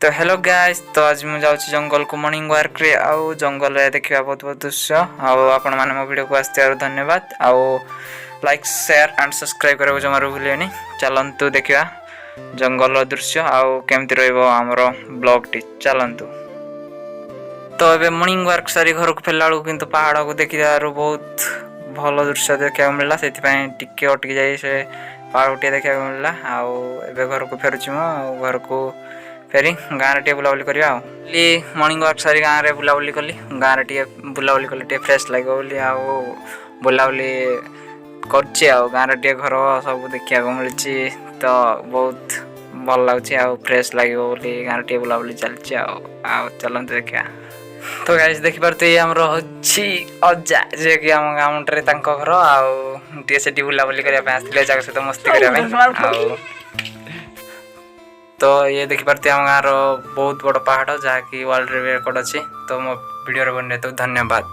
तो hello guys, तो आज मुझे जाऊँ जंगल को मॉर्निंग वॉक रे आउ जंगल रे देखा बहुत बहुत दृश्य आउ आपण माने मो वीडियो को आस्ते धन्यवाद आउ लाइक शेयर एंड सब्सक्राइब करबो जमारो भूलियोनी। चलंतु देखिया जंगल दृश्य आउ केमति रहइबो हमरो ब्लॉग टी चलंतु। तो एबे मॉर्निंग वॉक सारी घर को फेला बेलू किंतु पहाड़ को देखिदारो बहुत भल दृश्य देखा मिलला सेति पय टिके अटकी जाई से पहाड़ टी देखा मिलला आउ एबे घर को फेरुची मो घर को फेरी गाँव टे बुलाबुली करवा मॉर्निंग वॉक सारी गाँव में बुलाबुली कली गाँव टे बुलाबुली कली टे फ्रेश लगे बोली आउ बुलाबुली करछे आउ गाँव टे घर सब देखा मिली तो बहुत भल लगुच आउ फ्रेश लगे बोली गाँव टे बुलाबुली चलती आउ चलते देखा। तो गाइस देखि पारते हमरो होछि अज्जा जे कि हम गाँव टे तांको घर आउ टे सेठी बुलाबुली करया पे आस्थिले जागा सहित मस्ती करया पे आउ तो ये देखि पारते हम गाँव बहुत बड़ पहाड़ जहाँकि वर्ल्ड रिकॉर्ड अच्छी। तो मो वीडियो बने तो धन्यवाद।